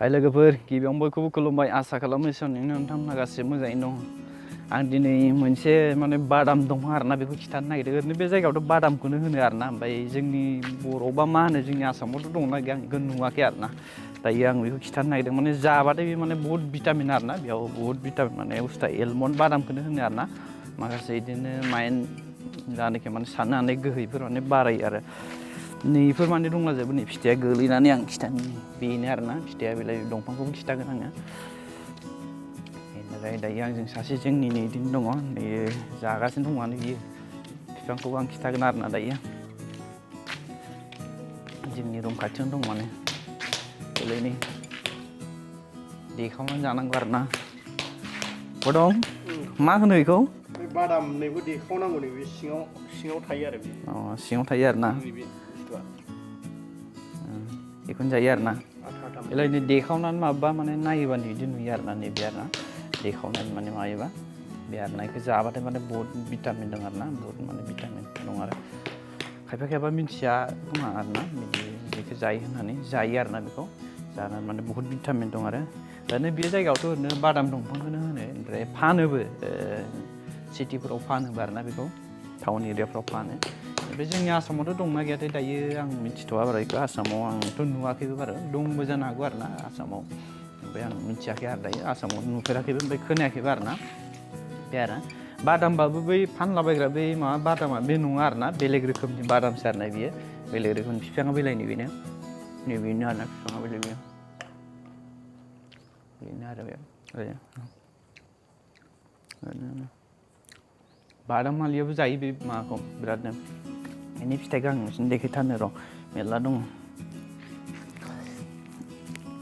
हाय लोगोफोर गिबियावनो बयखौबो खुलुमबाय आसा खालामो नोंथांमोना गासिबो मोजाङैनो दं आं दिनै मोनसे माने बादाम दंफां आरोना बेखौ खिथानो नागिरदों ओरैनो बे जायगायावथ' बादामखौनो होनो आरोना ओमफ्राय जोंनि बर'आवबा मा होनो जोंनि आसामावथ' दंना गैया आं बेखौ नुवाखै आरोना दायो आं बेखौ खिथानो नागिरदों माने जाबाथाय बे माने बहुत भिटामिन आरोना बेयाव बहुत भिटामिन माने बुस्थुआ एलमन्ड बादामखौनो होनो आरोना माखासे बिदिनो माइन्ड जानाखि माने साननो हानाय गोहोफोर माने बारायो आरो नैफोर माने दंलाजोबो नै फिथाइया गोलैनानै आं खिथानो बेनो आरोना फिथाइया बेलाय दंफांखौबो खिथागोन आङो बेनिफ्राय दायो आंजों सासे जोंनिनो बिदिनो दङ नै जागासिनो दङ माने बियो बिफांखौबो आं खिथागोन आरोना दायो जोंनि रुम खाथियावनो दं माने बेलाय नै देखावनानै जानांगौ आरोना दं मा होनो बेखौ बादाम नैबो देखावनांगौ नैबे सिङाव थायो आरो बे सिङाव थायो आरोना बेखौनो जायो आरोना बेलाय नै देखावनानै माबा माने नायोबा बिदि नुयो आरोना नैबे आरोना देखावनानै माने मायोबा बे आरोना बेखौ जाबाथाय माने बहुत भिटामिन दं आरोना बहुत माने भिटामिन दं आरो खायफा खायफा मिन्थिया खोमा आरोना बिदि बेखौ जायो होननानै जायो आरोना बेखौ जानानै माने बहुत भिटामिन दं आरो दानो बे जायगायावथ' ओरैनो बादाम दंफांखौनो होनो ओमफ्राय फानोबो सिटिफोराव फानोबो आरोना बेखौ टाउन एरियाफ्राव फानो ओमफ्राय जोंनि आसामावथ' दंना गैयाथाय दायो आं मिथिथ'आ बारा बेखौ आसामाव आंथ' नुवाखैबो बारा दंबो जानो हागौ आरोना आसामाव ओमफ्राय आं मिथियाखै आरो दायो आसामाव नुफेराखैबो ओमफ्राय खोनायाखैबो आरोना बे आरो बादामबाबो बै फानलाबायग्रा बै माबा बादामा बे नङा आरोना बेलेग रोखोमनि बादामसो आरोना बियो बेलेग रोखोमनि बिफाङा बेलाय नैबेनो आरोना बिफाङा बेलाय बेनो आरो बे बादामालियाबो जायो बे माबाखौ बिरादनो बेनि फिथाइखौ आं नोंसिनो देखायथारनो र' मेरला दङ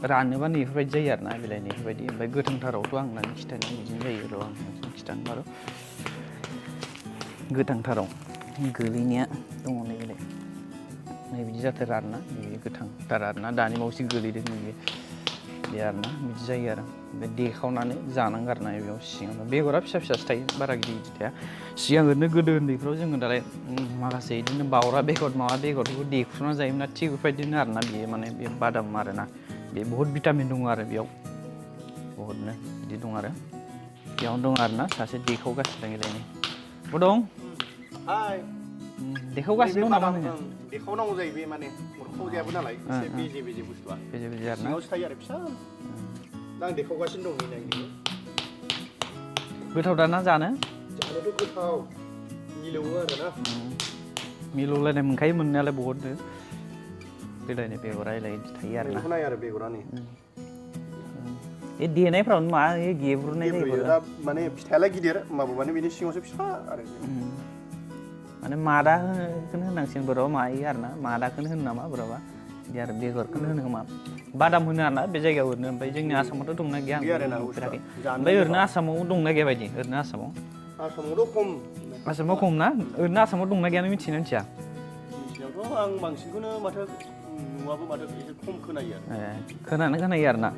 रानोबा नैफोरबायदि जायो आरोना बिलाइ नैफोरबायदि ओमफ्राय गोथांथारावथ' आं होननानै खिथानो बिदिनो जायो र' आं नोंसिनो खिथानो बार' गोथांथाराव गोलैनाया दङ नै बिलाइ नै बिदि जाथारा आरोना नैबे गोथांथार आरोना दानि बावैसो गोलैदों नैबे बे आरोना बिदि जायो आरो ओमफ्राय देखावनानै जानांगौ आरोना बेयाव सिङावनो बेगरा फिसा फिसासो थायो बारा गिदिर गिदिर थाया सिगां ओरैनो गोदो उन्दैफ्राव जोङो दालाय माखासे बिदिनो बावरा बेगर माबा बेगरफोरखौ देख्रुबना जायोमोन थिग बेबायदिनो आरोना बेयो माने बे बादाम आरोना बे बहुद भिटामिन दङ आरो बेयाव बहुदनो बिदि दं आरो बेयावनो दं आरोना सासे देखावगासिनो दं गेलेनाय मा दं देखावगासिनो दं नामा नोङो देखावनांगौ जायो बे माने मोखाङाव जायाबो नालाय एसे बेजे बुस्थुआ बेजे आरोना सिङावसो थायो आरो फिसा दा आं देखावगासिनो दं नै गोथाव दाना जानोथ' गोथाव मिलौवो आरोना मिलौलायनाय मोनखायो मोननायालाय बहुदनो बेलायनो बेगरा थायो आरोना बेखौ नाय आरो बेगरा नै बे देनायफ्रावनो मा गेब्रुनाय जायो दा माने फिथाइयालाय गिदिर होमबाबो माने बेनि सिङावसो फिसा आरो माने मादाखौनो होनांसिगोन बोरैबा मायो आरोना मादाखौनो होनो नामा बोरैबा बिदि आरो बेगरखौनो होनो खोमा बादाम होनो आरोना बे जायगायाव ओरैनो ओमफ्राय जोंनि आसामावथ' दंना गैया आं नुफेराखै ओमफ्राय ओरैनो आसामाव दंना गैया बायदि ओरैनो आसामावथ' खम आसामाव खम ना ओरैनो आसामाव दंना गैया नों मिथियोना मिथिया मिथिनायावथ' आं बांसिनखौनो माथो नुवाबो माथो एसे खम खोनायो आरो खोनायो आरोना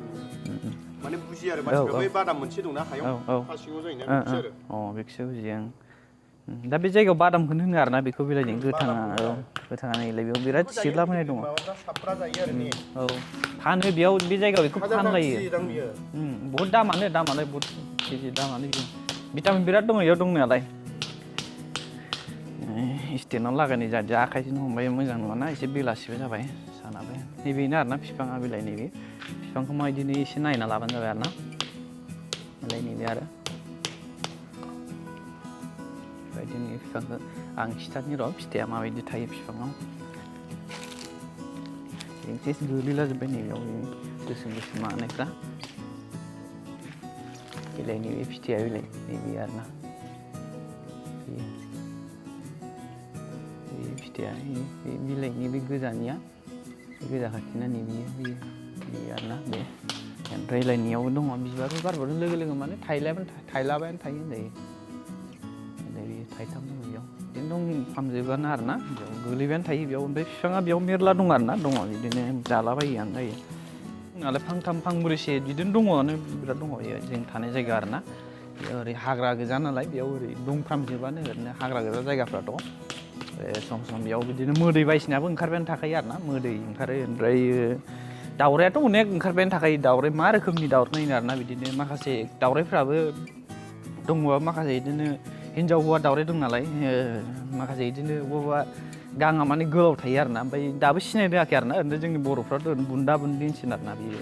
माने बुजियो आरो मानसिफ्रा बै बादाम मोनसे दंना हायाव हा सिङाव जायोना बिदिसो आरो बेखौसो बुजियो आं दा बे जायगायाव बादामखौनो होनो आरोना बेखौ बेलायनो गोथाङा नैलाय बेयाव बिराद सिरलाबोनाय दङ फानो बेयाव बे जायगायाव बेखौ फानलायो बहुद दामानो बहुद केजि दामानो भिटामिन बिराद दङ बेयाव दंनायालाय स्टेन्डआव लागायनाय जादों आखाइजों हमबाय मोजां नङाना एसे बेलासिबो जाबाय सानाबो नैबेनो आरोना बिफाङा बिलाइ नैबे बिफांखौ माबायदिनो एसे नायना लाबानो जाबाय आरोना बिलाइ नैबे आरो बेबायदिनो बिफांखौ आं खिथानि र' फिथाइया माबायदि थायो बिफाङाव एसे गोलैलाजोब्बाय नैबेयाव गोसोम मानायफ्रा बिलाइ नैबे फिथाइया बिलाइ नैबे आरोना बे फिथाइया बे बिलाइनि बे गोजानिया गोजा खाथिना नैबे आरोना बे ओमफ्राय लाइनियावबो दङ बिबारबो बारबानो लोगो माने थाइलाबायानो थायो होनजायो थाइथाम दङ बेयाव बिदिनो दंफ्रामजोबोआनो आरोना बेयाव गोलैबायानो थायो बेयाव ओमफ्राय बिफाङा बेयाव मेरला दं आरोना दङ बिदिनो जालाबायोआनो जायो नालाय फांथाम फांब्रैसे बिदिनो दङआनो बिराद दङ जों थानाय जायगा आरोना ओरै हाग्रा गोजा नालाय बेयाव ओरै दंफ्रामजोबानो ओरैनो हाग्रा गोजा जायगाफ्राथ' सम बेयाव बिदिनो मोदै बायदिसिनाबो ओंखारबायानो थाखायो आरोना मोदै ओंखारो ओमफ्राय दाउरायाथ' अनेक ओंखारबायानो थाखायो दाउराय मा रोखोमनि दाउराय नायो आरोना बिदिनो माखासे दाउरायफ्राबो दङ माखासे बिदिनो हिन्जाव हौवा दाउराय दं नालाय माखासे बिदिनो बबेबा गाङा माने गोलाव थायो आरोना ओमफ्राय दाबो सिनाय रोङाखै आरोना ओरैनो जोंनि बर'फ्राथ' बुन्दा बुन्दि होनसिगोन आरोना बियो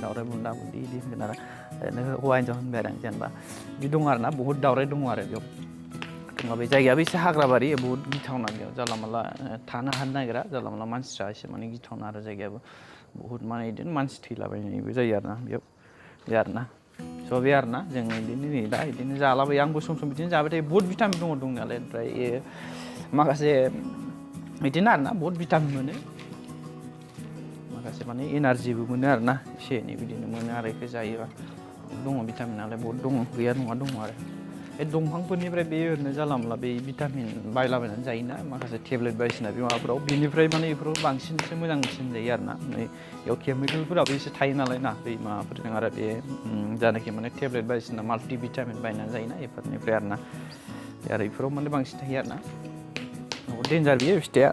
दाउराय बुन्दा बुन्दि बिदि होनगोन आरो ओरैनो हौवा हिन्जाव होनबाय आरो जेनेबा बिदि दं आरोना बहुद दाउराय दङ आरो बेयाव दङ बे जायगायाबो एसे हाग्राबारि बहुद गिथावना बेयाव जानला मानला थानो हानो नागिरा जानला मानला मानसिफ्रा एसे माने गिथावना आरो जायगायाबो बहुद माने बिदिनो मानसि थैलाबायनायबो जायो आरोना बेयाव बे आरोना स' बे आरोना जों बिदिनो नै दा बिदिनो जालाबायो आंबो सम बिदिनो जाबाय थायो बहुद भिटामिन दङ दंनायालाय ओमफ्राय माखासे बिदिनो आरोना बहुद भिटामिन मोनो माखासे माने एनारजिबो मोनो आरोना एसे एनै बिदिनो मोनो आरो बेखौ जायोबा दङ भिटामिनालाय बहुद दङ गैया नङा दङ आरो बे दंफांफोरनिफ्राय बे ओरैनो जानला मोनला बे भिटामिन बायलाबायनानै जायोना माखासे टेब्लेट बायदिसिना बे माबाफ्राव बेनिफ्राय माने बेफोराव बांसिनसो मोजांसिन जायो आरोना बेयाव केमिकेलफोराबो एसे थायो नालाय ना बै माबाफोरजों आरो बे जानाखि माने टेब्लेट बायदिसिना माल्टि भिटामिन बायनानै जायोना बेफोरनिफ्राय आरोना आरो बेफोराव माने बांसिन थायो आरोना डेन्जार बियो फिथाइया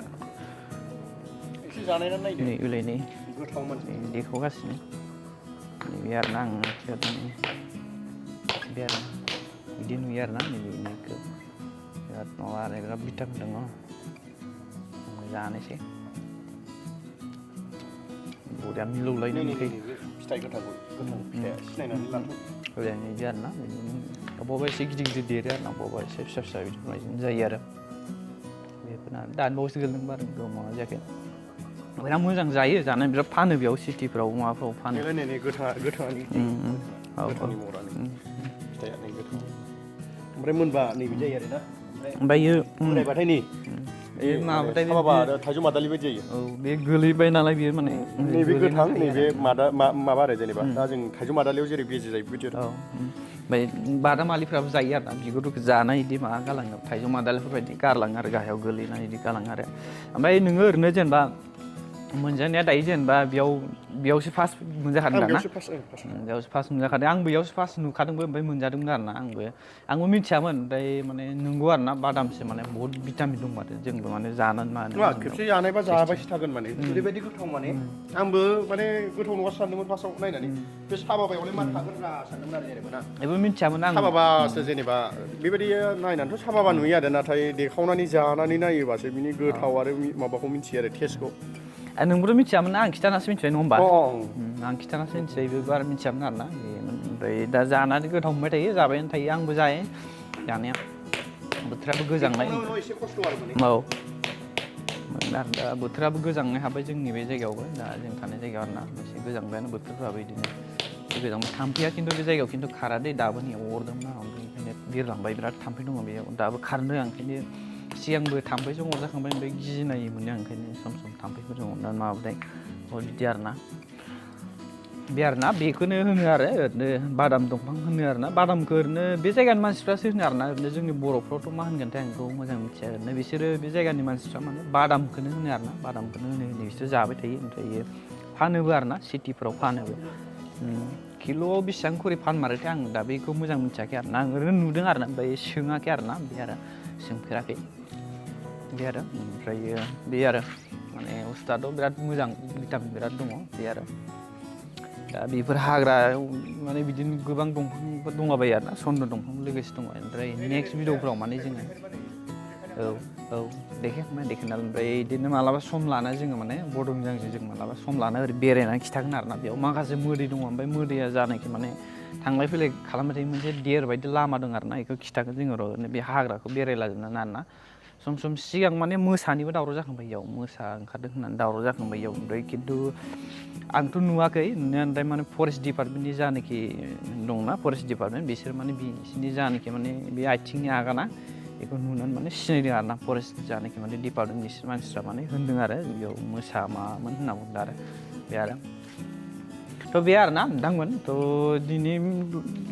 एसे जानायनानै नायदो नै उलाय नै गोथावमोन देखावगासिनो नैबे आरोना आं बे आरो बिदि नुयो आरोना नैबेनिखौ बिराद माबा आरो बिराद भिटामिन दङ जानोसै बरिया मिलौलायनो मोनखायो फिथाइ गोथांखौ गोथां फिथाइया सिनायनानै लानो ओरैनो बिदि आरोना बबेबा एसे गिदिर गिदिर देरो आरोना बबेबा एसे फिसा फिसा बिदिनो जायो आरो बेफोरना दानि बावैसो गोलैदोंबा आरो माबा जायाखै बिराद मोजां जायो जानाय बिराद फानो बेयाव सिटिफ्राव माबाफ्राव फानो गोथाङानि महरानो फिथाइया नै गोथां ओमफ्राय मोनबा नैबे जायो आरोना ओमफ्रायो मोनबाथाय नै बे माबाथाय साबाबा थाइजौ मादालि बायदि जायो औ बे गोलैबाय नालाय बेयो माने नैबे गोथां नैबे माबा आरो जेनेबा दा जों थाइजौ मादालियाव जेरै बेजे जायो बेबायदि आरो ओमफ्राय बादामालिफ्राबो जायो आरोना बिगुरफोरखौ जानाय बिदि माबा गालाङो थाइजौ मादालिफोरबायदि गारलाङो आरो गाहायाव गोलैनाय बिदि गालाङो आरो ओमफ्राय नोङो ओरैनो जेनेबा मोनजानाया दायो जेनेबा बेयावसो फार्स्ट मोनजाखादों आरोना बेयावसो फार्स्ट मोनजाखादों आंबो बेयावसो फार्स्ट नुखादोंबो ओमफ्राय मोनजादोंमोन आरोना आंबो मिथियामोन ओमफ्राय माने नंगौ आरोना बादामसो माने बहुद भिटामिन दं माथो जोंबो माने जानानै माने खेबसे जानायबा जाबायसो थागोन माने ओरैबायदि गोथाव माने आंबो माने गोथाव नङा सानदोंमोन फार्स्टआव नायनानै बे साबाबायावलाय मा थागोन रा सानदोंमोन आरो जेनेबा ना बेबो मिथियामोन आं साबाबासो जेनेबा बेबायदि नायनानैथ' साबाबा नुयो आरो नाथाय देखावनानै जानानै नायोबासो बिनि गोथाव आरो माबाखौ मिथियो आरो टेस्टखौ नोंबोथ' मिथियामोन ना आं खिथानासो मिथिबाय नङा होमबा आं खिथानासो मिथिबाय बेबो बारा मिथियामोन आरोना ओमफ्राय दा जानानै गोथाव मोनबाय थायो जाबायानो थायो आंबो जायो जानाया बोथोराबो गोजांनाय औ मोनो आरो दा बोथोराबो गोजांनाय हाबाय जोंनि बे जायगायावबो दा जों थानाय जायगायाव आरोना एसे गोजांबायानो बोथोरफ्राबो बिदिनो गोजांबाय थाम्फैया खिन्थु बे जायगायाव खिन्थु खारा दै दाबो नै अरदोंमोन आं ओंखायनो बिरलांबाय बिराद थाम्फै दङ बेयाव दाबो खारनो आं ओंखायनो सिगांबो थाम्फैजों अरजाखांबाय ओमफ्राय गिनाय मोनो आं ओंखायनो सम थाम्फैफोरजों अरनानै माबाथाय बिदि आरोना बे आरोना बेखौनो होनो आरो ओरैनो बादाम दंफां होनो आरोना बादामखौ ओरैनो बे जायगानि मानसिफ्रासो होनो आरोना ओरैनो जोंनि बर'फ्रावथ' मा होनगोनथाय आं बेखौ मोजां मिथिया ओरैनो बिसोरो बे जायगानि मानसिफ्रा माने बादामखौनो होनो आरोना बादामखौनो होनो बिसोर जाबाय थायो ओमफ्राय फानोबो आरोना सिटिफ्राव फानोबो किल'आव बेसेबां खरि फानमारोथाय आं दा बेखौ मोजां मिथियाखै आरोना आं ओरैनो नुदों आरोना ओमफ्राय सोङाखै आरोना बे आरो सोंफेराखै बे आरो ओमफ्रायो बे आरो माने बुस्थुआथ' बिराद मोजां भिटामिन बिराद दङ बे आरो दा बेफोर हाग्रायाव माने बिदिनो गोबां दंफांफोर दंलाबायो आरोना सन्दन दंफां लोगोसे दङ ओमफ्राय नेक्स्ट भिडिअफ्राव माने जोङो औ देखायनानै ओमफ्राय बिदिनो मालाबा सम लाना जोङो माने बड'मिजांजों जों मालाबा सम लाना ओरै बेरायनानै खिथागोन आरोना बेयाव माखासे मोदै दङ ओमफ्राय मोदैया जानायखि माने थांलाय फैलाय खालामबाय थायो मोनसे देर बायदि लामा दं आरोना बेखौ खिथागोन जोङो र' बे हाग्राखौ बेरायलाजोबनानै आरोना सम सिगां माने मोसानिबो दावराव जाखांबाय इयाव मोसा ओंखारदों होननानै दावराव जाखांबाय इयाव ओमफ्राय खिन्थु आंथ' नुवाखै नुनाया ओमफ्राय माने फरेस्ट डिपार्टमेन्टनि जानाखि दंना फरेस्ट डिपार्टमेन्ट बिसोर माने बिसिनि जानाखि माने बे आथिंनि आगाना बेखौ नुनानै माने सिनायदों आरोना फरेस्ट जानाखि माने डिपार्टमेन्ट बिसोर मानसिफ्रा माने होनदों आरो बेयाव मोसा मामोन होनना बुंदों आरो बे आरो थ' बे आरोना नोंथांमोन थ' दिनै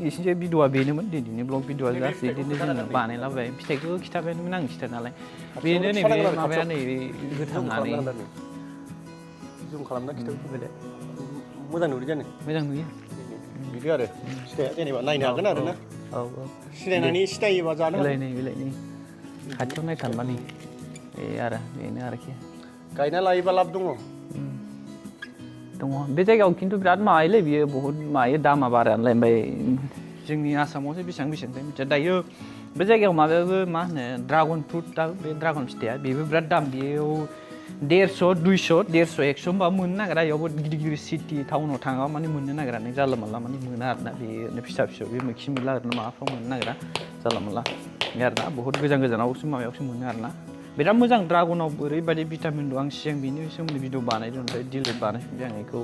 एसे भिडिअआ बेनोमोन दिनैनि ब्लग भिडिअआ जास्ट बिदिनो जोङो बानायलाबाय फिथाइखौ खिथाबायमोन आं खिथा नालाय बेनो नैबे माबाया नैबे गोथाङानै जुम खालामना खिथाबो फैदो मोजां नुदों जानो मोजां नुयो बिदि आरो फिथाइया जेनेबा नायनो हागोन आरो ना औ सिनायनानै सिनायोबा जानो बिलाइनि खाथियाव नायथारबा नै बे आरो बेनो आरोखि गायना लायोबा लाब दङ थ' दङ बे जायगायाव खिन्थु बिराद माबायोलै बियो बहुत मायो दामा बारायालाय ओमफ्राय जोंनि आसामावसो बेसेबां मिथिया दायो बे जायगायाव माबायाबो मा होनो ड्रागन फ्रुटआ बे ड्रागन फिथाइया बेबो बिराद दाम बेयाव 150 200 150 100 होनबा मोननो नागिरा बेयावबो गिदिर गिदिर सिटि टाउनाव थाङाबा माने मोननो नागिरा नों जानला मोनला माने मोना आरोना बे फिसा फिसौ बे मैखि मैला आरोना माबाफ्राव मोननो नागिरा जानला मोनला बे आरोना बहुत गोजान गोजानावसो माबायावसो मोनो आरोना बिराद मोजां ड्रागनाव ओरैबायदि भिटामिन दं आं सिगां बेनि सोमोन्दै भिडिअ बानायदों ओमफ्राय डिलिट बानायफिनबाय आं बेखौ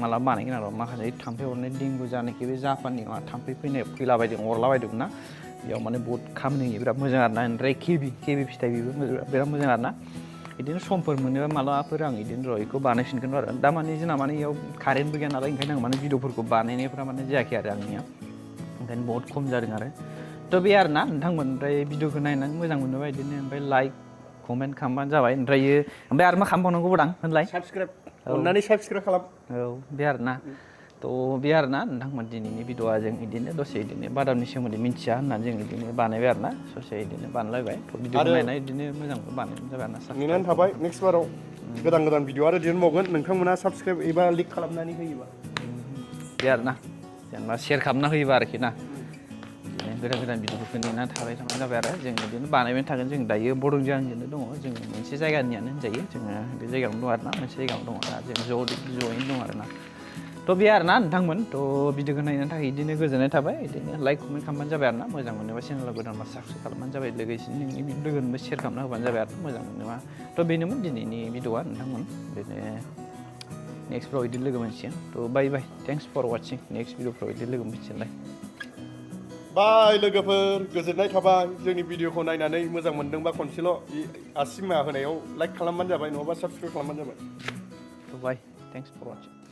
मालाबा बानायगोन आरो माखासे थाम्फै अरनाय देंगु जानायखि बे जापाननि थाम्फै फैलाबायदों अरलाबायदोंमोन ना बेयाव माने बहुत खामानि होयो बिराद मोजां आरोना ओमफ्राय केबि फिथाइ बेबो बिराद मोजां आरोना बिदिनो समफोर मोनोबा मालाबाफोर आं बिदिनो र' बेखौ बानायफिनगोन आरो दा माने जोंना माने बेयाव कारेन्टबो गैया नालाय ओंखायनो आं माने भिडिअफोरखौ बानायनायफ्रा माने जायाखै आरो आंनिया ओंखायनो बहुत खम जादों आरो थ' बे आरोना नोंथांमोन ओमफ्राय भिडिअखौ नायनानै मोजां मोनोबा बिदिनो ओमफ्राय लाइक कमेन्ट खालामबानो जाबाय ओमफ्राय आरो मा खालामबावनांगौ दां होनलाय साबस्क्राइब अननानै साबस्क्राइब खालाम औ बे आरोना थ' बे आरोना नोंथांमोन दिनैनि भिडिअआ जों बिदिनो दसे बिदिनो बादामनि सोमोन्दै मिन्थिया होननानै जों बिदिनो बानायबाय आरोना ससे बिदिनो बानायलायबाय थ' भिडिअखौ नायनाय बिदिनो मोजां बानायबानो जाबाय आरोना नेनानै थाबाय नेक्स्ट बाराव गोदान भिडिअ आरो दिहुनबावगोन नोंथांमोना साबस्क्राइब एबा लिक खालामनानै होयोबा बे आरोना जेनेबा शेयार खालामना होयोबा आरोखि ना गोदान भिडिअफोरखौ नेनानै थाबाय थाबानो जाबाय आरो जों बिदिनो बानायबाय थागोन जों दायो बरंजों आंजोंनो दङ जों मोनसे जायगानियानो होनजायो जोङो बे जायगायावनो दं आरोना मोनसे जायगायावनो दङ दा जों ज'यैनो दं आरोना थ' बे आरोना नोंथांमोन थ' भिडिअखौ नायनो थाखाय बिदिनो गोजोननाय थाबाय बिदिनो लाइक कमेन्ट खालामबानो जाबाय आरोना मोजां मोनोबा चेनेलाव गोदानबा साबस्क्राइब खालामबानो जाबाय लोगोसेनो नोंनि लोगोनोबो शेयार खालामना होबानो जाबाय आरो मोजां मोनोबा थ' बेनोमोन दिनैनि भिडिअआ नोंथांमोन बिदिनो नेक्स्टफ्राव बिदि लोगो मोनसिगोन थ' बाय थेंक्स फर वाचिं नेक्स्ट भिडिअफ्राव बिदि लोगो मोनसिगोनलाय बाय लोगोफोर गोजोननाय थाबाय जोंनि भिडिअखौ नायनानै मोजां मोनदोंबा खनसेल' आसिमा होनायाव लाइक खालामबानो जाबाय नङाबा साबस्क्राइब खालामबानो जाबाय बाय थेंक्स फर वाचिं